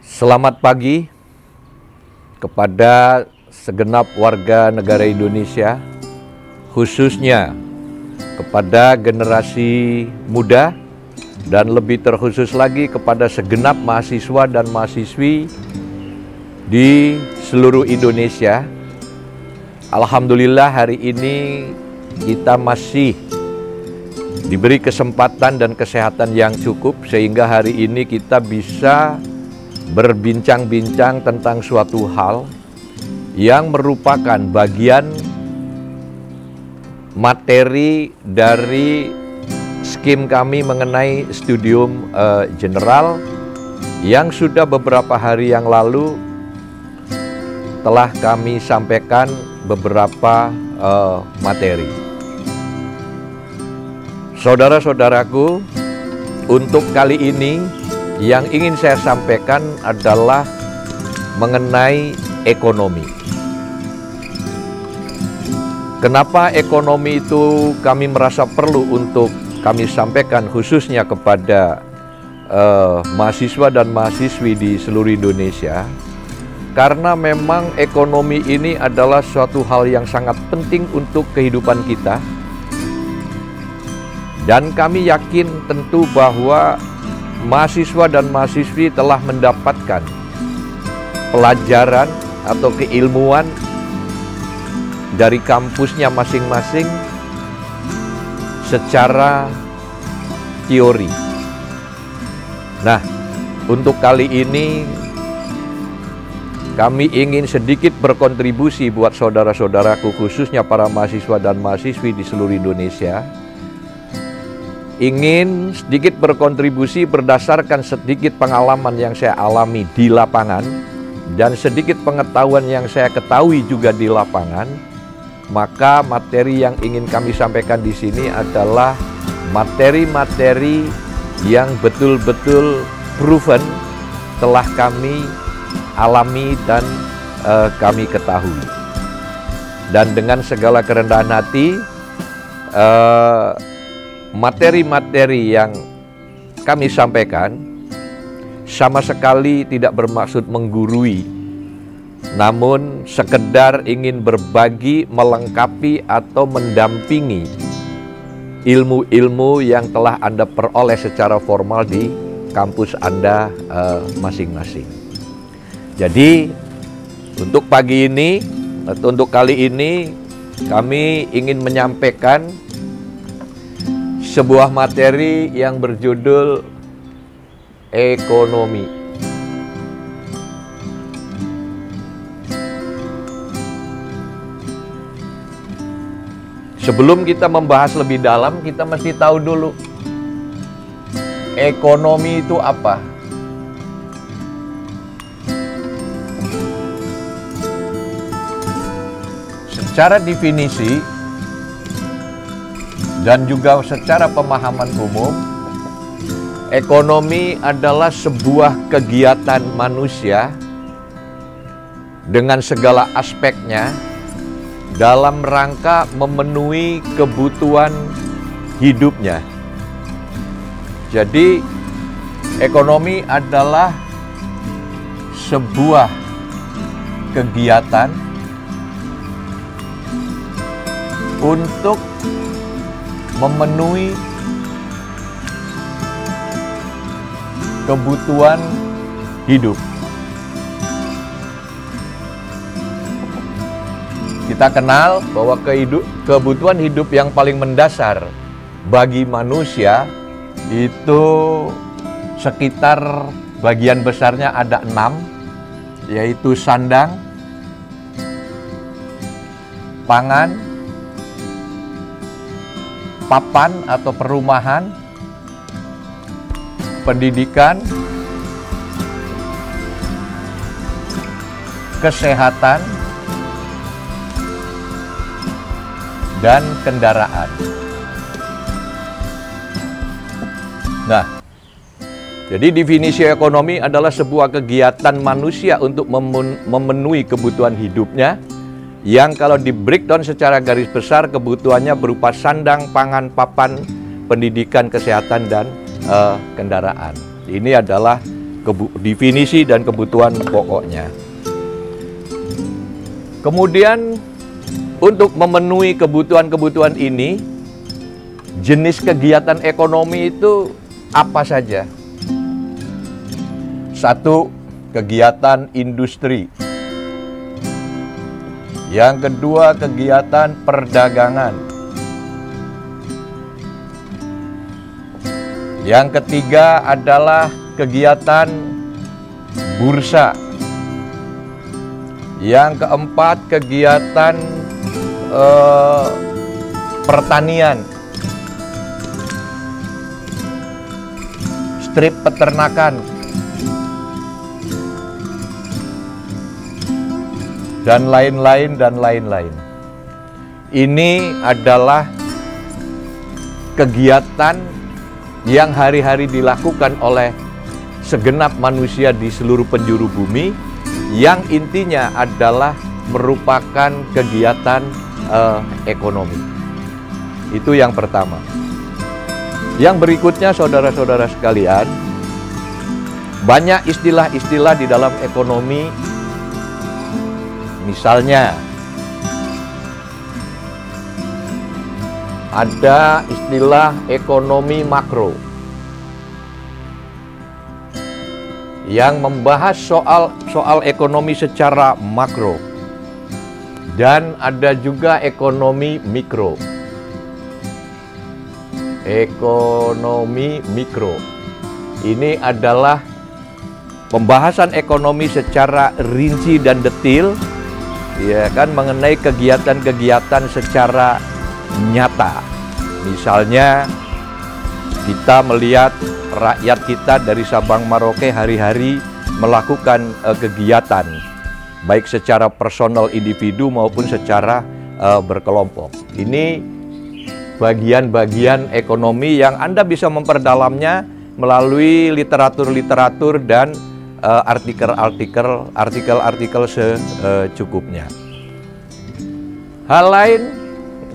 Selamat pagi kepada segenap warga negara Indonesia, khususnya kepada generasi muda dan lebih terkhusus lagi kepada segenap mahasiswa dan mahasiswi di seluruh Indonesia. Alhamdulillah hari ini kita masih diberi kesempatan dan kesehatan yang cukup sehingga hari ini kita bisa berbincang-bincang tentang suatu hal yang merupakan bagian materi dari skim kami mengenai studium general yang sudah beberapa hari yang lalu telah kami sampaikan beberapa materi. Saudara-saudaraku, untuk kali ini yang ingin saya sampaikan adalah mengenai ekonomi. Kenapa ekonomi itu kami merasa perlu untuk kami sampaikan khususnya kepada mahasiswa dan mahasiswi di seluruh Indonesia? Karena memang ekonomi ini adalah suatu hal yang sangat penting untuk kehidupan kita. Dan kami yakin tentu bahwa mahasiswa dan mahasiswi telah mendapatkan pelajaran atau keilmuan dari kampusnya masing-masing secara teori. Nah, untuk kali ini kami ingin sedikit berkontribusi buat saudara-saudaraku, khususnya para mahasiswa dan mahasiswi di seluruh Indonesia. Ingin sedikit berkontribusi berdasarkan sedikit pengalaman yang saya alami di lapangan dan sedikit pengetahuan yang saya ketahui juga di lapangan. Maka materi yang ingin kami sampaikan di sini adalah materi-materi yang betul-betul proven telah kami alami dan kami ketahui. Dan dengan segala kerendahan hati, materi-materi yang kami sampaikan sama sekali tidak bermaksud menggurui, namun sekedar ingin berbagi, melengkapi atau mendampingi ilmu-ilmu yang telah Anda peroleh secara formal di kampus Anda masing-masing. Jadi untuk pagi ini atau untuk kali ini kami ingin menyampaikan sebuah materi yang berjudul ekonomi. Sebelum kita membahas lebih dalam, kita mesti tahu dulu ekonomi itu apa. Secara definisi dan juga secara pemahaman umum, ekonomi adalah sebuah kegiatan manusia dengan segala aspeknya dalam rangka memenuhi kebutuhan hidupnya. Jadi, ekonomi adalah sebuah kegiatan untuk memenuhi kebutuhan hidup. Kita kenal bahwa kebutuhan hidup yang paling mendasar bagi manusia itu sekitar bagian besarnya ada 6, yaitu sandang, pangan, papan atau perumahan, pendidikan, kesehatan, dan kendaraan. Nah, jadi definisi ekonomi adalah sebuah kegiatan manusia untuk memenuhi kebutuhan hidupnya, yang kalau di breakdown secara garis besar kebutuhannya berupa sandang, pangan, papan, pendidikan, kesehatan, dan kendaraan. Ini adalah definisi dan kebutuhan pokoknya. Kemudian untuk memenuhi kebutuhan-kebutuhan ini, jenis kegiatan ekonomi itu apa saja? Satu, kegiatan industri. Yang kedua, kegiatan perdagangan. Yang ketiga adalah kegiatan bursa. Yang keempat, kegiatan pertanian, strip peternakan, dan lain-lain. Ini adalah kegiatan yang hari-hari dilakukan oleh segenap manusia di seluruh penjuru bumi, yang intinya adalah merupakan kegiatan ekonomi. Itu yang pertama. Yang berikutnya, saudara-saudara sekalian, banyak istilah-istilah di dalam ekonomi. Misalnya, ada istilah ekonomi makro yang membahas soal ekonomi secara makro, dan ada juga ekonomi mikro. Ekonomi mikro ini adalah pembahasan ekonomi secara rinci dan detail, ya kan, mengenai kegiatan-kegiatan secara nyata. Misalnya kita melihat rakyat kita dari Sabang Merauke hari-hari melakukan kegiatan baik secara personal individu maupun secara berkelompok. Ini bagian-bagian ekonomi yang Anda bisa memperdalamnya melalui literatur-literatur dan artikel-artikel secukupnya. Hal lain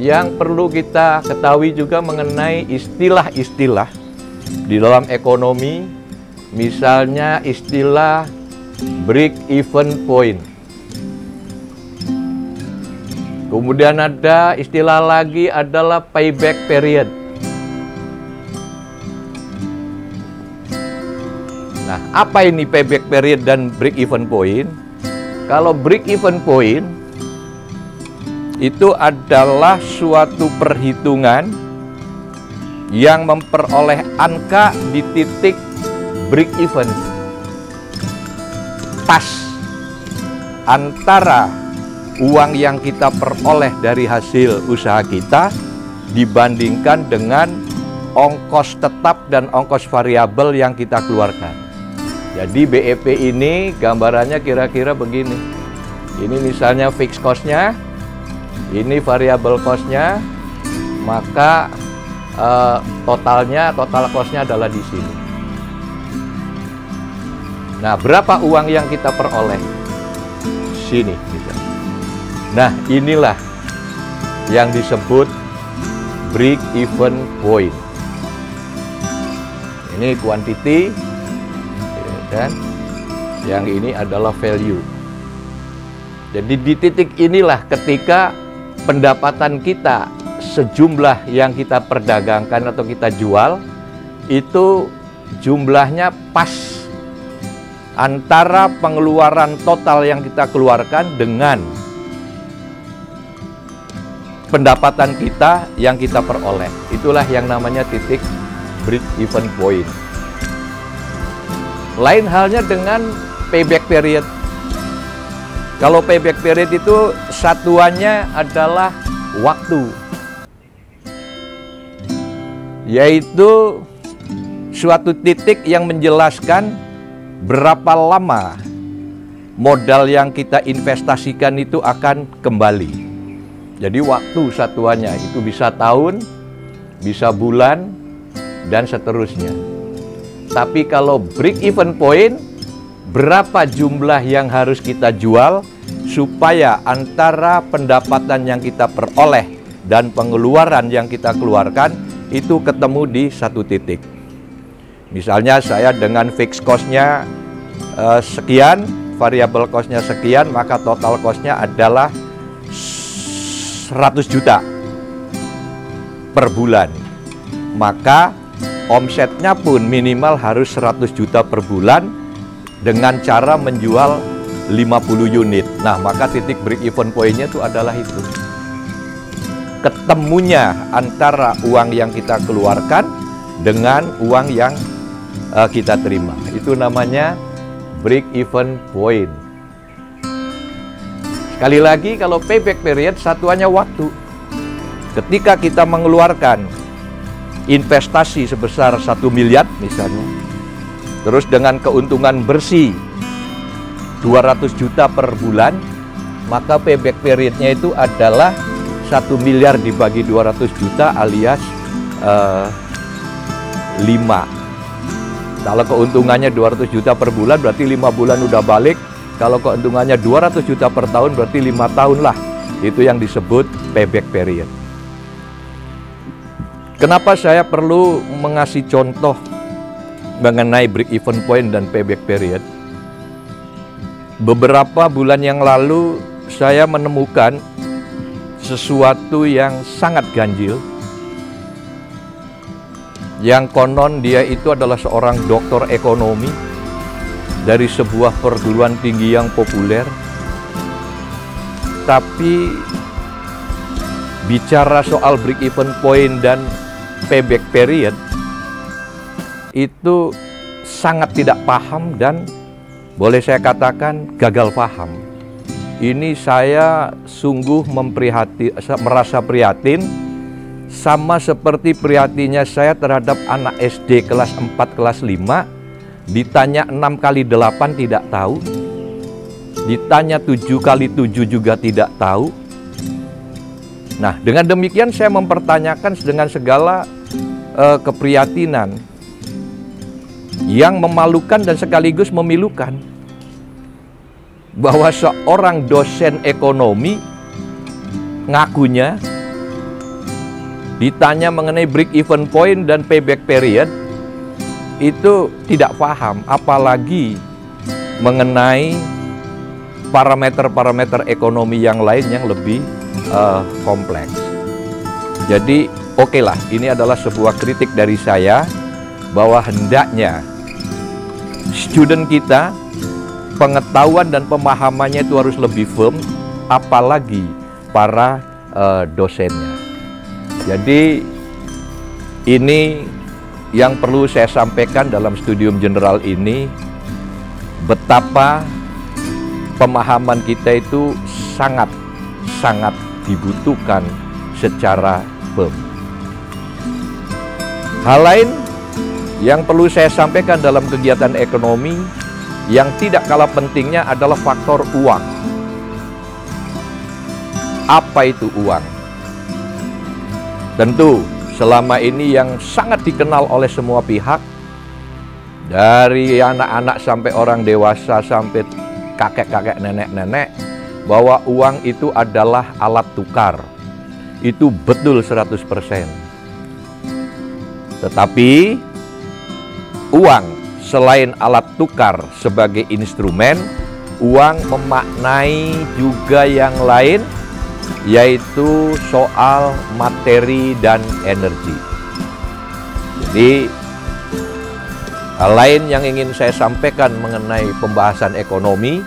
yang perlu kita ketahui juga mengenai istilah-istilah di dalam ekonomi, misalnya istilah break-even point. Kemudian ada istilah lagi adalah payback period. Nah, apa ini payback period dan break-even point? Kalau break-even point itu adalah suatu perhitungan yang memperoleh angka di titik break-even, pas antara uang yang kita peroleh dari hasil usaha kita dibandingkan dengan ongkos tetap dan ongkos variabel yang kita keluarkan. Jadi BEP ini gambarannya kira-kira begini. Ini misalnya fixed cost-nya, ini variable cost-nya, maka total cost-nya adalah di sini. Nah, berapa uang yang kita peroleh? Sini gitu. Nah, inilah yang disebut break-even point. Ini quantity, dan yang ini adalah value. Jadi di titik inilah ketika pendapatan kita sejumlah yang kita perdagangkan atau kita jual, itu jumlahnya pas antara pengeluaran total yang kita keluarkan dengan pendapatan kita yang kita peroleh. Itulah yang namanya titik break-even point. Lain halnya dengan payback period. Kalau payback period itu satuannya adalah waktu, yaitu suatu titik yang menjelaskan berapa lama modal yang kita investasikan itu akan kembali. Jadi waktu satuannya itu bisa tahun, bisa bulan, dan seterusnya. Tapi kalau break-even point, berapa jumlah yang harus kita jual supaya antara pendapatan yang kita peroleh dan pengeluaran yang kita keluarkan itu ketemu di satu titik. Misalnya saya dengan fixed cost-nya sekian, variable cost-nya sekian, maka total cost-nya adalah 100 juta per bulan. Maka omsetnya pun minimal harus 100 juta per bulan dengan cara menjual 50 unit. Nah, maka titik break even point-nya itu adalah itu. Ketemunya antara uang yang kita keluarkan dengan uang yang kita terima. Itu namanya break even point. Sekali lagi, kalau payback period satuannya waktu. Ketika kita mengeluarkan investasi sebesar 1 miliar misalnya, terus dengan keuntungan bersih 200 juta per bulan, maka payback periodnya itu adalah 1 miliar dibagi 200 juta alias 5. Kalau keuntungannya 200 juta per bulan berarti 5 bulan udah balik. Kalau keuntungannya 200 juta per tahun berarti 5 tahun lah. Itu yang disebut payback period. Kenapa saya perlu mengasih contoh mengenai break even point dan payback period? Beberapa bulan yang lalu saya menemukan sesuatu yang sangat ganjil. Yang konon dia itu adalah seorang doktor ekonomi dari sebuah perguruan tinggi yang populer. Tapi bicara soal break even point dan payback period itu sangat tidak paham dan boleh saya katakan gagal paham. Ini saya sungguh merasa prihatin, sama seperti prihatinnya saya terhadap anak SD kelas 4, kelas 5, ditanya 6 kali 8 tidak tahu, ditanya 7 kali 7 juga tidak tahu. Nah, dengan demikian saya mempertanyakan dengan segala keprihatinan yang memalukan dan sekaligus memilukan, bahwa seorang dosen ekonomi ngakunya ditanya mengenai break even point dan payback period itu tidak paham, apalagi mengenai parameter-parameter ekonomi yang lain yang lebih kompleks. Jadi oke lah, ini adalah sebuah kritik dari saya bahwa hendaknya student kita pengetahuan dan pemahamannya itu harus lebih firm, apalagi para dosennya. Jadi ini yang perlu saya sampaikan dalam studium general ini, betapa pemahaman kita itu sangat dibutuhkan secara firm. Hal lain yang perlu saya sampaikan dalam kegiatan ekonomi yang tidak kalah pentingnya adalah faktor uang. Apa itu uang? Tentu selama ini yang sangat dikenal oleh semua pihak, dari anak-anak sampai orang dewasa sampai kakek-kakek, nenek-nenek, bahwa uang itu adalah alat tukar. Itu betul 100%. Tetapi uang selain alat tukar sebagai instrumen, uang memaknai juga yang lain, yaitu soal materi dan energi. Jadi hal lain yang ingin saya sampaikan mengenai pembahasan ekonomi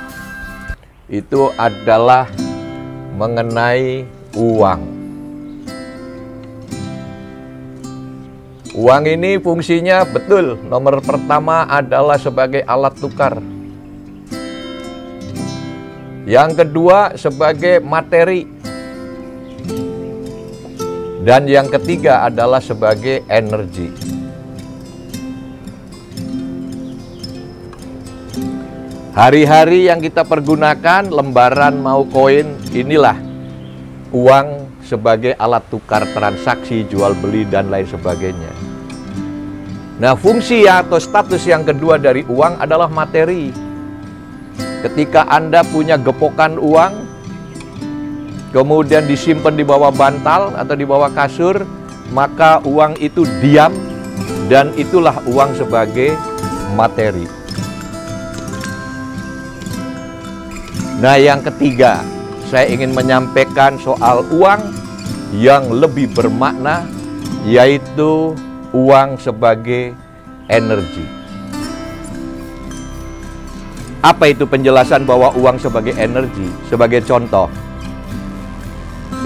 itu adalah mengenai uang. Uang ini fungsinya betul, nomor pertama adalah sebagai alat tukar. Yang kedua sebagai materi. Dan yang ketiga adalah sebagai energi. Hari-hari yang kita pergunakan, lembaran mau koin, inilah uang sebagai alat tukar transaksi, jual beli, dan lain sebagainya. Nah, fungsi atau status yang kedua dari uang adalah materi. Ketika Anda punya gepokan uang, kemudian disimpan di bawah bantal atau di bawah kasur, maka uang itu diam, dan itulah uang sebagai materi. Nah, yang ketiga, saya ingin menyampaikan soal uang yang lebih bermakna, yaitu uang sebagai energi. Apa itu penjelasan bahwa uang sebagai energi? Sebagai contoh,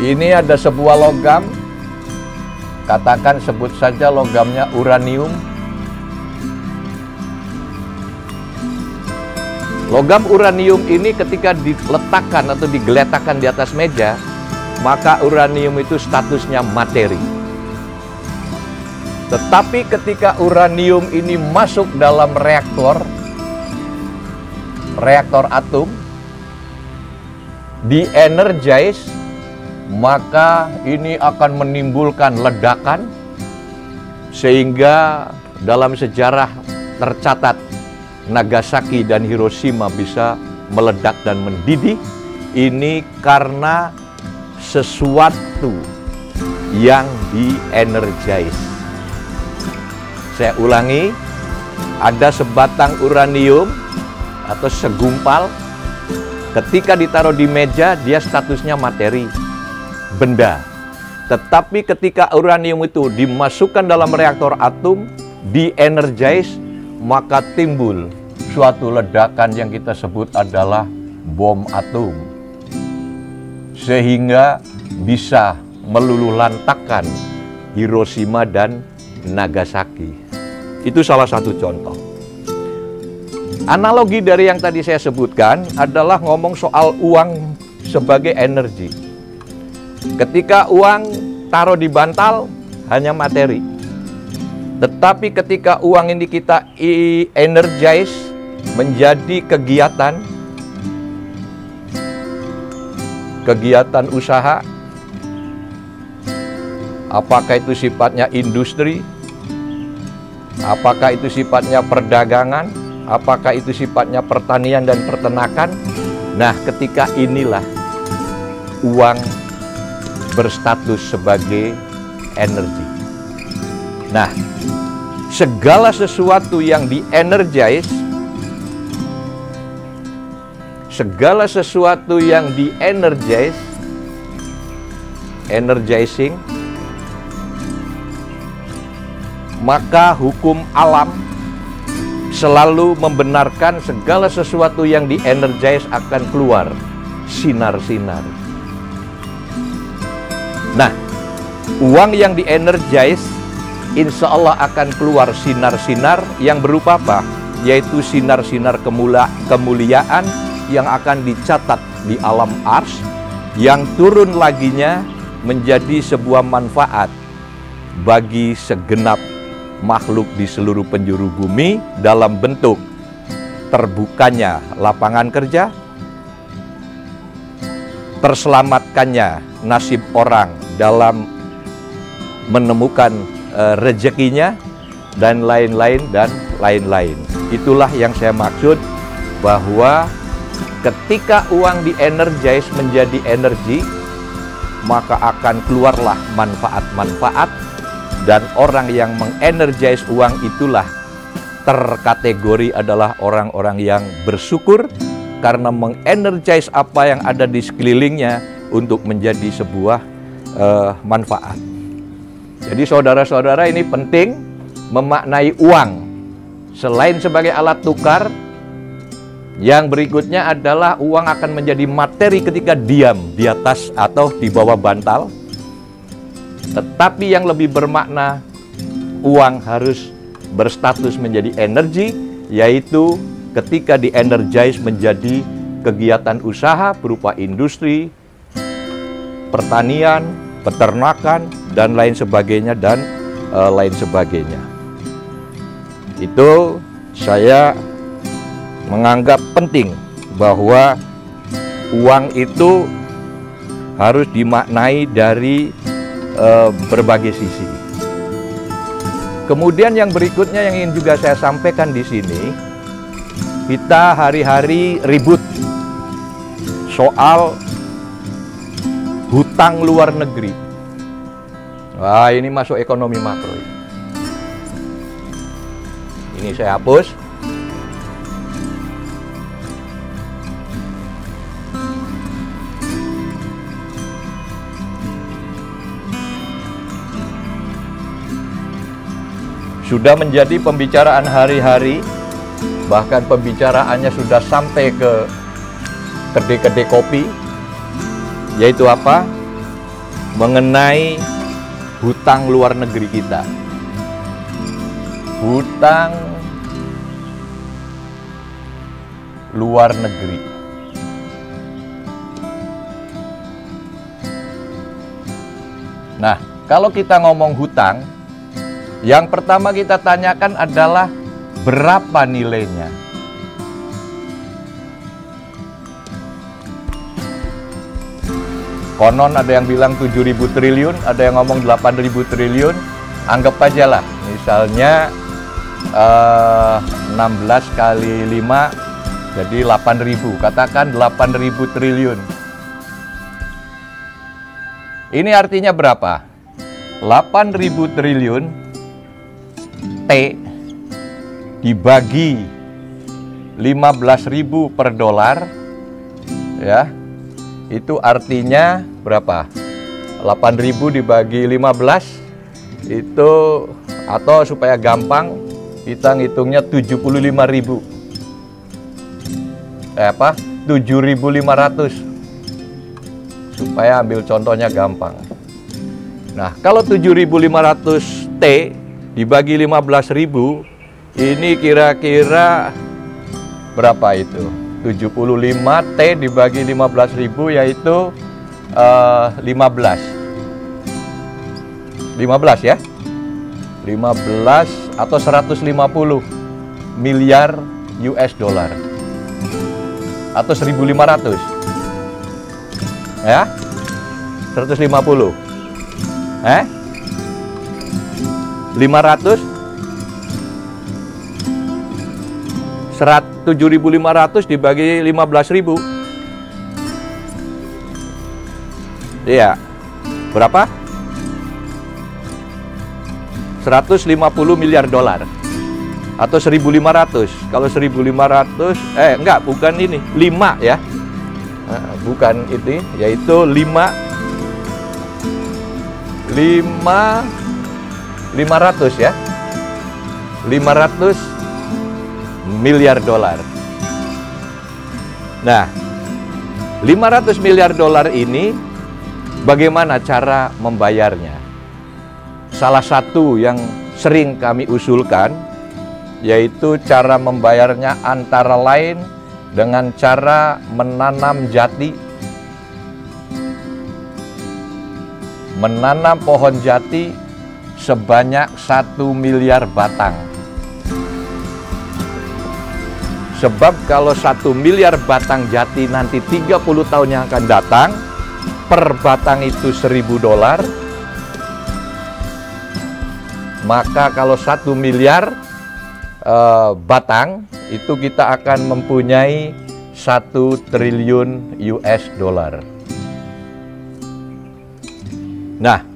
ini ada sebuah logam, katakan sebut saja logamnya uranium. Logam uranium ini ketika diletakkan atau digeletakkan di atas meja, maka uranium itu statusnya materi. Tetapi ketika uranium ini masuk dalam reaktor atom, di-energize, maka ini akan menimbulkan ledakan, sehingga dalam sejarah tercatat Nagasaki dan Hiroshima bisa meledak dan mendidih. Ini karena sesuatu yang di-energize. Saya ulangi, ada sebatang uranium atau segumpal, ketika ditaruh di meja, dia statusnya materi, benda. Tetapi ketika uranium itu dimasukkan dalam reaktor atom, di-energize, maka timbul suatu ledakan yang kita sebut adalah bom atom. Sehingga bisa meluluhlantakkan Hiroshima dan Nagasaki. Itu salah satu contoh. Analogi dari yang tadi saya sebutkan adalah ngomong soal uang sebagai energi. Ketika uang taruh di bantal, hanya materi. Tetapi ketika uang ini kita energize menjadi kegiatan usaha, apakah itu sifatnya industri, apakah itu sifatnya perdagangan, apakah itu sifatnya pertanian dan peternakan. Nah, ketika inilah uang berstatus sebagai energi. Nah, segala sesuatu yang di-energize, energizing, maka hukum alam selalu membenarkan segala sesuatu yang di-energize akan keluar sinar-sinar. Nah, uang yang di-energize insya Allah akan keluar sinar-sinar yang berupa apa? Yaitu sinar-sinar kemuliaan yang akan dicatat di alam ars, yang turun laginya menjadi sebuah manfaat bagi segenap makhluk di seluruh penjuru bumi dalam bentuk terbukanya lapangan kerja, terselamatkannya nasib orang dalam menemukan rezekinya, dan lain-lain dan lain-lain. Itulah yang saya maksud bahwa ketika uang di-energize menjadi energi, maka akan keluarlah manfaat-manfaat. Dan orang yang mengenergize uang itulah terkategori adalah orang-orang yang bersyukur karena mengenergize apa yang ada di sekelilingnya untuk menjadi sebuah manfaat. Jadi saudara-saudara, ini penting memaknai uang selain sebagai alat tukar. Yang berikutnya adalah uang akan menjadi materi ketika diam di atas atau di bawah bantal. Tetapi yang lebih bermakna, uang harus berstatus menjadi energi, yaitu ketika di-energize menjadi kegiatan usaha berupa industri, pertanian, peternakan, dan lain sebagainya, Itu saya menganggap penting bahwa uang itu harus dimaknai dari berbagai sisi. Kemudian yang berikutnya yang ingin juga saya sampaikan di sini, kita hari-hari ribut soal hutang luar negeri. Wah, ini masuk ekonomi makro. Ini saya hapus. sudah menjadi pembicaraan hari-hari, bahkan pembicaraannya sudah sampai ke kedai-kedai kopi, yaitu apa? Mengenai hutang luar negeri kita. Hutang luar negeri. Nah, kalau kita ngomong hutang, yang pertama kita tanyakan adalah berapa nilainya. Konon ada yang bilang 7.000 triliun, ada yang ngomong 8.000 triliun. Anggap aja lah, misalnya 16 kali 5 jadi 8.000. Katakan 8.000 triliun. Ini artinya berapa? 8.000 triliun T dibagi 15.000 per dolar, ya, itu artinya berapa? 8.000 dibagi 15 itu, atau supaya gampang kita ngitungnya 75.000. 7.500 supaya ambil contohnya gampang. Nah, kalau 7.500 T dibagi 15.000, ini kira-kira berapa itu? 75 T dibagi 15.000 yaitu 15 ya? 15 atau 150 miliar US dollar. Atau 1.500. Ya? 150. 500 7.500 dibagi 15.000. Iya. Berapa? 150 miliar dolar. Atau 1.500. Kalau 1.500, enggak, bukan ini. 5 ya. Bukan ini, yaitu 500 ya. 500 miliar dolar. Nah, 500 miliar dolar ini bagaimana cara membayarnya? Salah satu yang sering kami usulkan yaitu cara membayarnya antara lain dengan cara menanam jati. Menanam pohon jati sebanyak 1 miliar batang. Sebab kalau 1 miliar batang jati nanti 30 tahun yang akan datang, per batang itu 1.000 dolar, maka kalau 1 miliar batang, itu kita akan mempunyai 1 triliun US dollar. Nah,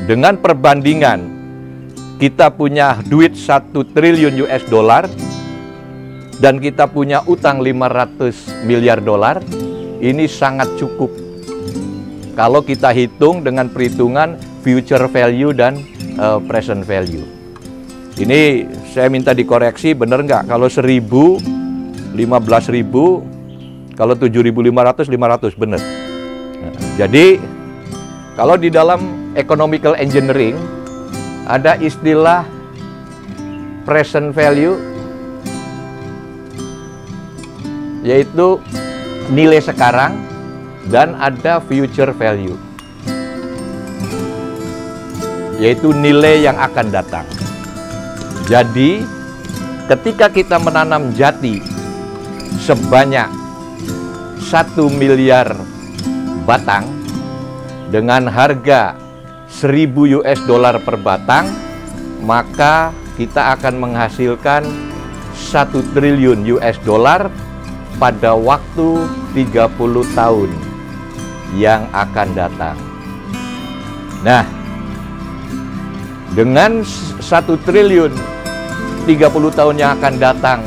dengan perbandingan kita punya duit 1 triliun US dollar, dan kita punya utang 500 miliar dolar, ini sangat cukup. Kalau kita hitung dengan perhitungan future value dan present value. Ini saya minta dikoreksi, benar nggak? Kalau 1.000, 15.000, kalau 7.500, 500, benar. Nah, jadi, kalau di dalam economical engineering, ada istilah present value, yaitu nilai sekarang, dan ada future value, yaitu nilai yang akan datang. Jadi, ketika kita menanam jati sebanyak 1 miliar batang dengan harga 1.000 US dollar per batang, maka kita akan menghasilkan 1 triliun US dollar pada waktu 30 tahun yang akan datang. Nah, dengan 1 triliun 30 tahun yang akan datang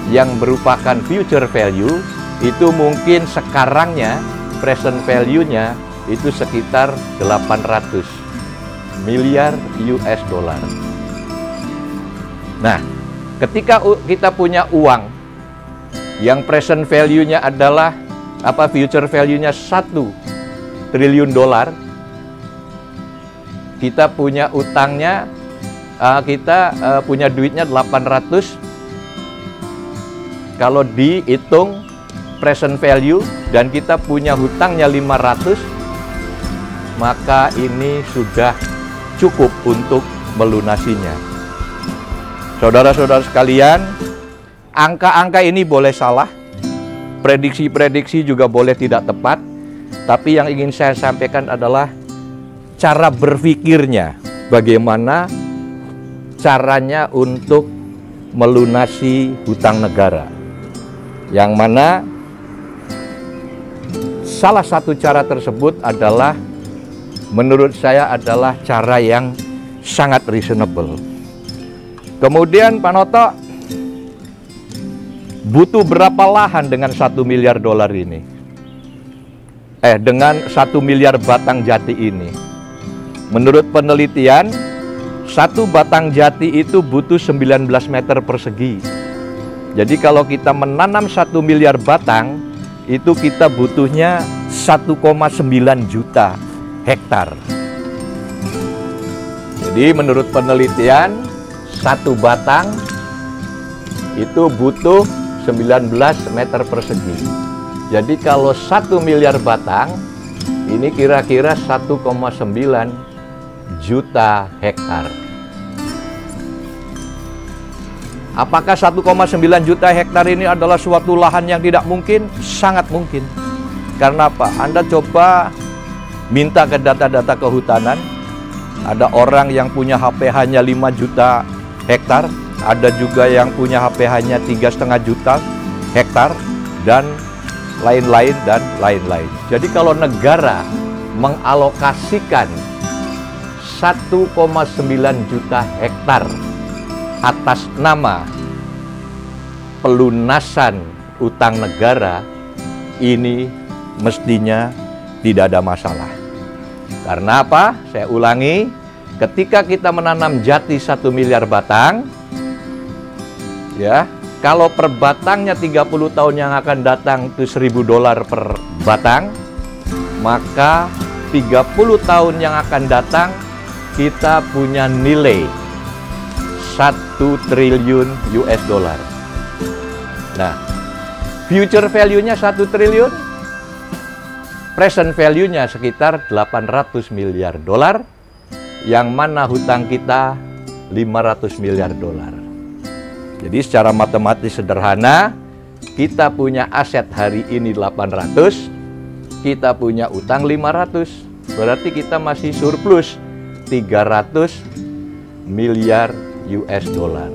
yang merupakan future value, itu mungkin sekarangnya present value-nya itu sekitar 800 miliar US dollar. Nah, ketika kita punya uang yang present value-nya adalah future value-nya 1 triliun dolar, kita punya utangnya, punya duitnya 800. Kalau dihitung present value dan kita punya hutangnya 500, maka ini sudah cukup untuk melunasinya. Saudara-saudara sekalian, angka-angka ini boleh salah, prediksi-prediksi juga boleh tidak tepat, tapi yang ingin saya sampaikan adalah cara berpikirnya, bagaimana caranya untuk melunasi hutang negara. Yang mana salah satu cara tersebut adalah, menurut saya adalah cara yang sangat reasonable. Kemudian Pak Noto, butuh berapa lahan dengan 1 miliar dolar ini? Dengan 1 miliar batang jati ini. Menurut penelitian, 1 batang jati itu butuh 19 meter persegi. Jadi kalau kita menanam 1 miliar batang, itu kita butuhnya 1,9 juta hektar. Jadi menurut penelitian, 1 batang itu butuh 19 meter persegi. Jadi kalau 1 miliar batang, ini kira-kira 1,9 juta hektar. Apakah 1,9 juta hektar ini adalah suatu lahan yang tidak mungkin? Sangat mungkin. Karena apa? Anda coba minta ke data-data kehutanan. Ada orang yang punya HPH-nya 5 juta hektar, ada juga yang punya HPH-nya 3,5 juta hektar, dan lain-lain dan lain-lain. Jadi kalau negara mengalokasikan 1,9 juta hektar atas nama pelunasan utang negara, ini mestinya tidak ada masalah. Karena apa? Saya ulangi, ketika kita menanam jati 1 miliar batang, ya, kalau per batangnya 30 tahun yang akan datang itu $1.000 per batang, maka 30 tahun yang akan datang kita punya nilai 1 triliun US dollar. Nah, future value-nya 1 triliun, present value-nya sekitar 800 miliar dolar, yang mana hutang kita 500 miliar dolar. Jadi secara matematis sederhana, kita punya aset hari ini 800, kita punya utang 500, berarti kita masih surplus 300 miliar US dollar.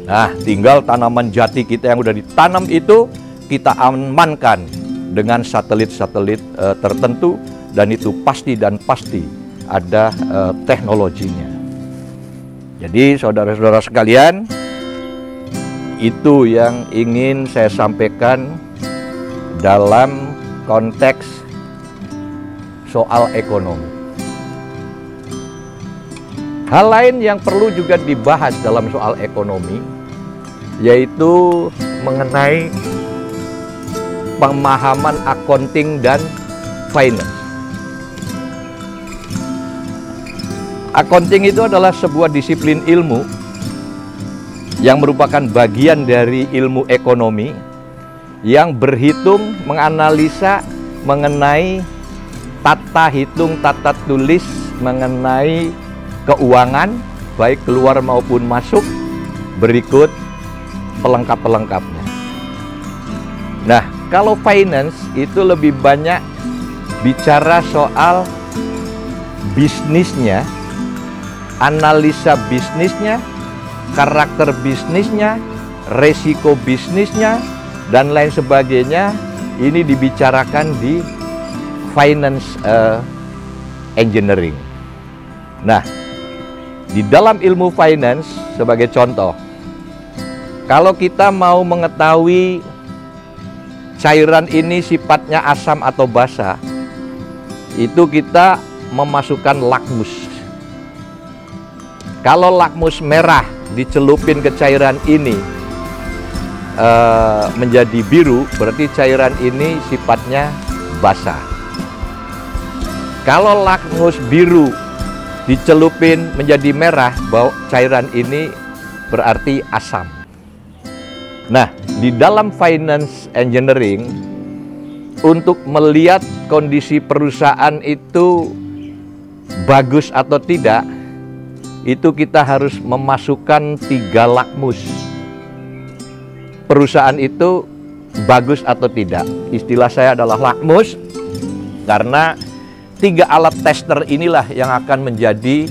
Nah, tinggal tanaman jati kita yang udah ditanam itu kita amankan dengan satelit-satelit tertentu, dan itu pasti ada teknologinya. Jadi saudara-saudara sekalian, itu yang ingin saya sampaikan dalam konteks soal ekonomi. Hal lain yang perlu juga dibahas dalam soal ekonomi, yaitu mengenai pemahaman accounting dan finance. Accounting itu adalah sebuah disiplin ilmu yang merupakan bagian dari ilmu ekonomi yang berhitung, menganalisa mengenai tata hitung, tata tulis mengenai keuangan, baik keluar maupun masuk. Berikut pelengkap-pelengkapnya. Nah, kalau finance itu lebih banyak bicara soal bisnisnya, analisa bisnisnya, karakter bisnisnya, resiko bisnisnya, dan lain sebagainya. Ini dibicarakan di finance engineering. Nah, di dalam ilmu finance, sebagai contoh, kalau kita mau mengetahui cairan ini sifatnya asam atau basa, itu kita memasukkan lakmus. Kalau lakmus merah dicelupin ke cairan ini menjadi biru, berarti cairan ini sifatnya basah. Kalau lakmus biru dicelupin menjadi merah, cairan ini berarti asam. Nah, di dalam finance engineering, untuk melihat kondisi perusahaan itu bagus atau tidak, itu kita harus memasukkan 3 lakmus. Perusahaan itu bagus atau tidak. Istilah saya adalah lakmus, karena 3 alat tester inilah yang akan menjadi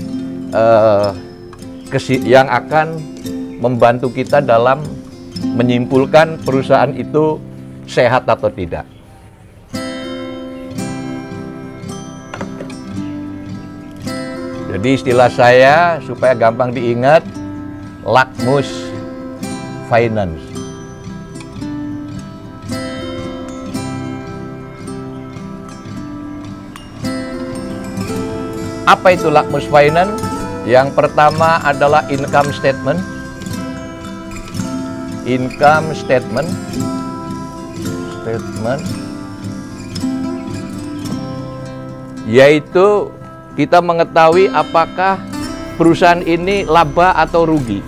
yang akan membantu kita dalam menyimpulkan perusahaan itu sehat atau tidak. Jadi istilah saya supaya gampang diingat, lakmus finance. Apa itu lakmus finance? Yang pertama adalah income statement. Income statement. Yaitu kita mengetahui apakah perusahaan ini laba atau rugi.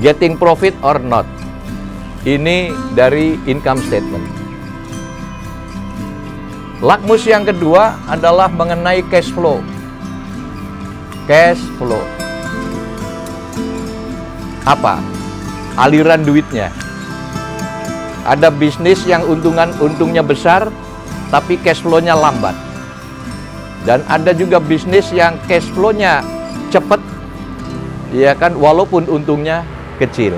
Getting profit or not. Ini dari income statement. Lakmus yang kedua adalah mengenai cash flow. Cash flow. Apa? Aliran duitnya. Ada bisnis yang untungnya besar, tapi cash flow-nya lambat. Dan ada juga bisnis yang cash flow-nya cepat, ya kan, walaupun untungnya kecil.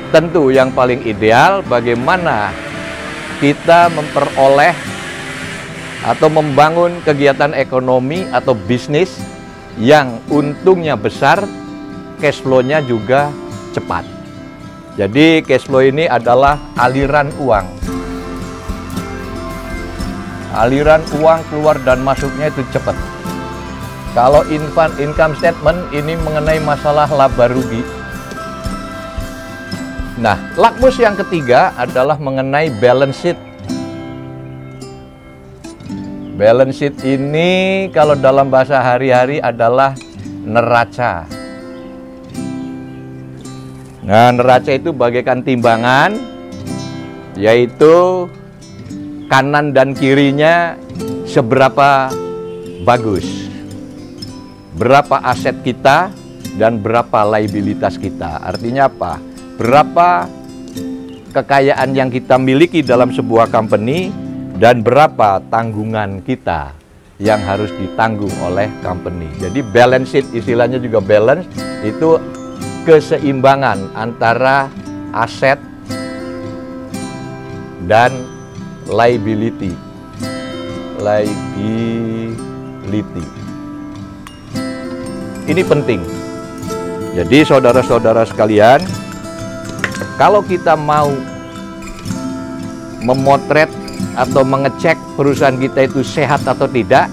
Tentu yang paling ideal bagaimana kita memperoleh atau membangun kegiatan ekonomi atau bisnis yang untungnya besar, cash flow-nya juga cepat. Jadi cash flow ini adalah aliran uang. Aliran uang keluar dan masuknya itu cepat. Kalau income statement ini mengenai masalah laba rugi. Nah, lakmus yang ketiga adalah mengenai balance sheet. Balance sheet ini kalau dalam bahasa hari-hari adalah neraca. Nah, neraca itu bagaikan timbangan, yaitu kanan dan kirinya seberapa bagus, berapa aset kita dan berapa liabilitas kita. Artinya apa? Berapa kekayaan yang kita miliki dalam sebuah company dan berapa tanggungan kita yang harus ditanggung oleh company. Jadi balance sheet, istilahnya juga balance, itu keseimbangan antara aset dan liability. Ini penting. Jadi saudara-saudara sekalian, kalau kita mau memotret atau mengecek perusahaan kita itu sehat atau tidak,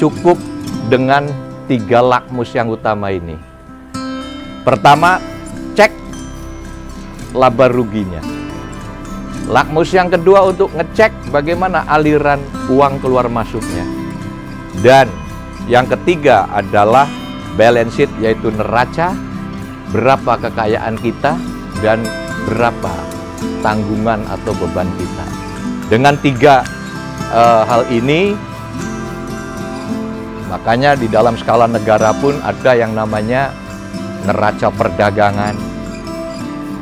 cukup dengan 3 lakmus yang utama ini. Pertama, cek laba ruginya. Lakmus yang kedua untuk ngecek bagaimana aliran uang keluar masuknya. Dan yang ketiga adalah balance sheet, yaitu neraca, berapa kekayaan kita dan berapa tanggungan atau beban kita. Dengan 3 hal ini, makanya di dalam skala negara pun ada yang namanya neraca perdagangan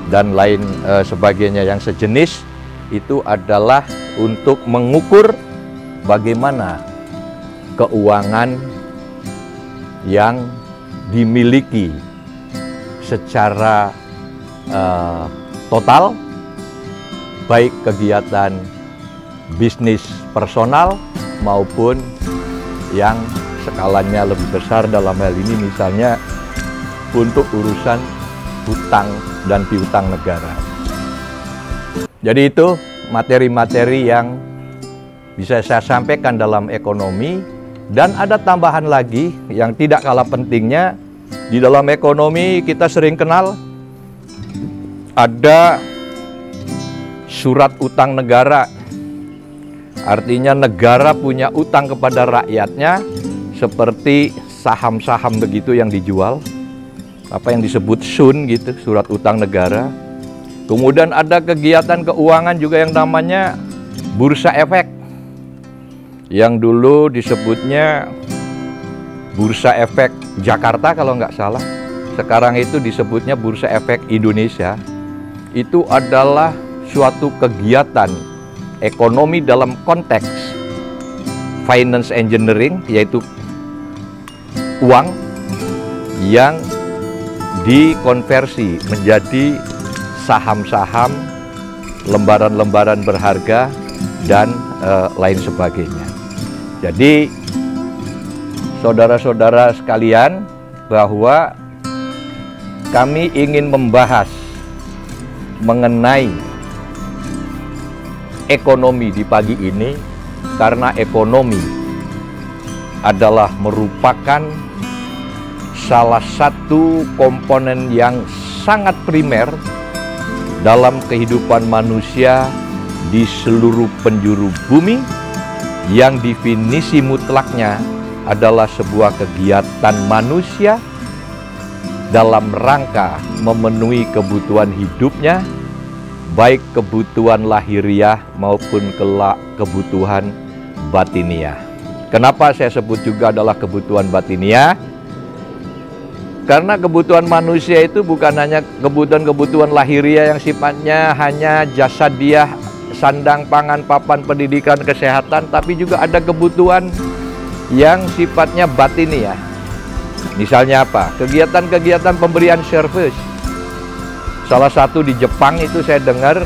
dan lain sebagainya yang sejenis. Itu adalah untuk mengukur bagaimana keuangan yang dimiliki secara total, baik kegiatan bisnis personal maupun yang skalanya lebih besar, dalam hal ini misalnya untuk urusan hutang dan piutang negara. Jadi itu materi-materi yang bisa saya sampaikan dalam ekonomi. Dan ada tambahan lagi yang tidak kalah pentingnya, Di dalam ekonomi kita sering kenal ada surat utang negara. Artinya negara punya utang kepada rakyatnya seperti saham-saham begitu yang dijual. Apa yang disebut SUN gitu, surat utang negara. Kemudian ada kegiatan keuangan juga yang namanya bursa efek. Yang dulu disebutnya Bursa Efek Jakarta kalau nggak salah. Sekarang itu disebutnya Bursa Efek Indonesia. Itu adalah suatu kegiatan ekonomi dalam konteks finance engineering, yaitu uang yang dikonversi menjadi saham-saham, lembaran-lembaran berharga, dan lain sebagainya. Jadi saudara-saudara sekalian, bahwa kami ingin membahas mengenai ekonomi di pagi ini karena ekonomi adalah merupakan salah satu komponen yang sangat primer dalam kehidupan manusia di seluruh penjuru bumi, yang definisi mutlaknya adalah sebuah kegiatan manusia dalam rangka memenuhi kebutuhan hidupnya, baik kebutuhan lahiriah maupun kebutuhan batiniah. Kenapa saya sebut juga adalah kebutuhan batiniah? Karena kebutuhan manusia itu bukan hanya kebutuhan lahiriah yang sifatnya hanya jasadiah, sandang, pangan, papan, pendidikan, kesehatan, tapi juga ada kebutuhan yang sifatnya batiniah. Misalnya apa? Kegiatan-kegiatan pemberian service. Salah satu di Jepang itu saya dengar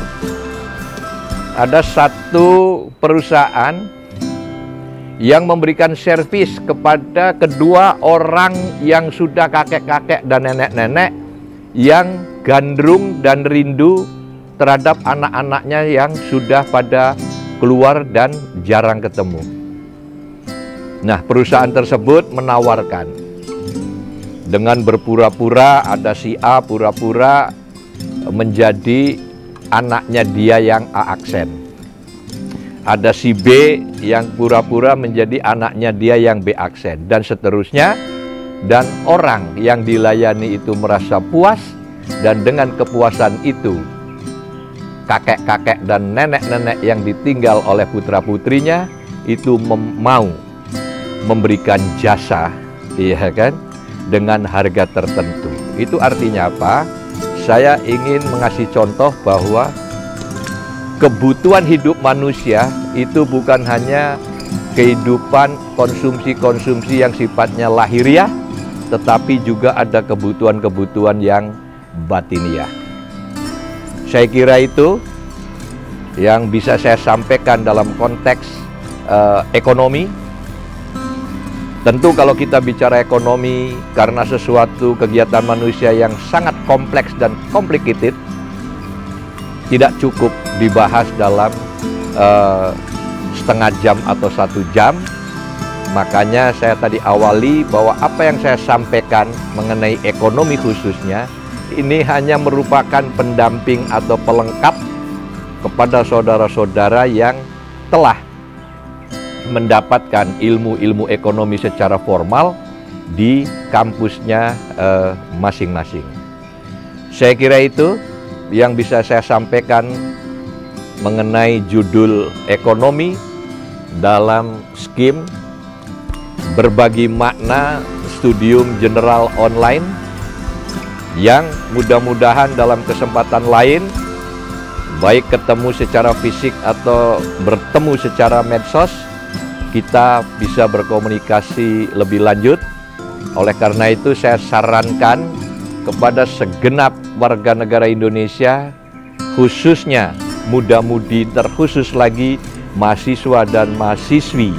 ada satu perusahaan yang memberikan servis kepada kedua orang yang sudah kakek-kakek dan nenek-nenek yang gandrung dan rindu terhadap anak-anaknya yang sudah pada keluar dan jarang ketemu. Nah, perusahaan tersebut menawarkan dengan berpura-pura, ada si A pura-pura menjadi anaknya dia yang A aksen. Ada si B yang pura-pura menjadi anaknya dia yang B aksen, dan seterusnya. Dan orang yang dilayani itu merasa puas, dan dengan kepuasan itu kakek-kakek dan nenek-nenek yang ditinggal oleh putra-putrinya itu mau memberikan jasa, iya kan, dengan harga tertentu. Itu artinya apa? Saya ingin mengasih contoh bahwa kebutuhan hidup manusia itu bukan hanya kehidupan konsumsi-konsumsi yang sifatnya lahiriah, tetapi juga ada kebutuhan-kebutuhan yang batiniah. Saya kira itu yang bisa saya sampaikan dalam konteks ekonomi. Tentu kalau kita bicara ekonomi, karena sesuatu kegiatan manusia yang sangat kompleks dan complicated, tidak cukup dibahas dalam setengah jam atau 1 jam. Makanya saya tadi awali bahwa apa yang saya sampaikan mengenai ekonomi khususnya, ini hanya merupakan pendamping atau pelengkap kepada saudara-saudara yang telah mendapatkan ilmu-ilmu ekonomi secara formal di kampusnya masing-masing. Saya kira itu yang bisa saya sampaikan mengenai judul ekonomi dalam skim berbagi makna studium general online, yang mudah-mudahan dalam kesempatan lain, baik ketemu secara fisik atau bertemu secara medsos, kita bisa berkomunikasi lebih lanjut. Oleh karena itu saya sarankan kepada segenap warga negara Indonesia, khususnya muda-mudi, terkhusus lagi mahasiswa dan mahasiswi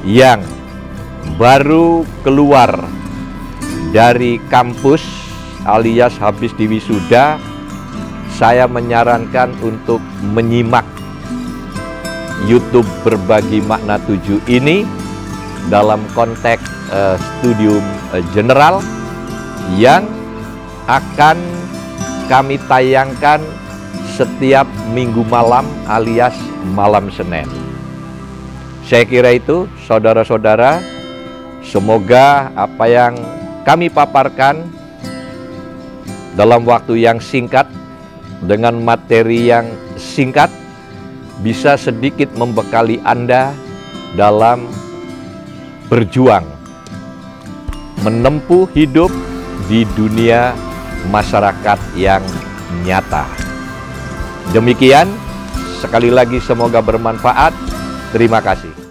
yang baru keluar dari kampus alias habis diwisuda, saya menyarankan untuk menyimak YouTube Berbagi Makna 7 ini dalam konteks studium general, yang akan kami tayangkan setiap minggu malam alias malam Senin. Saya kira itu, saudara-saudara, semoga apa yang kami paparkan dalam waktu yang singkat, dengan materi yang singkat, bisa sedikit membekali Anda dalam berjuang, menempuh hidup di dunia masyarakat yang nyata. Demikian, sekali lagi semoga bermanfaat. Terima kasih.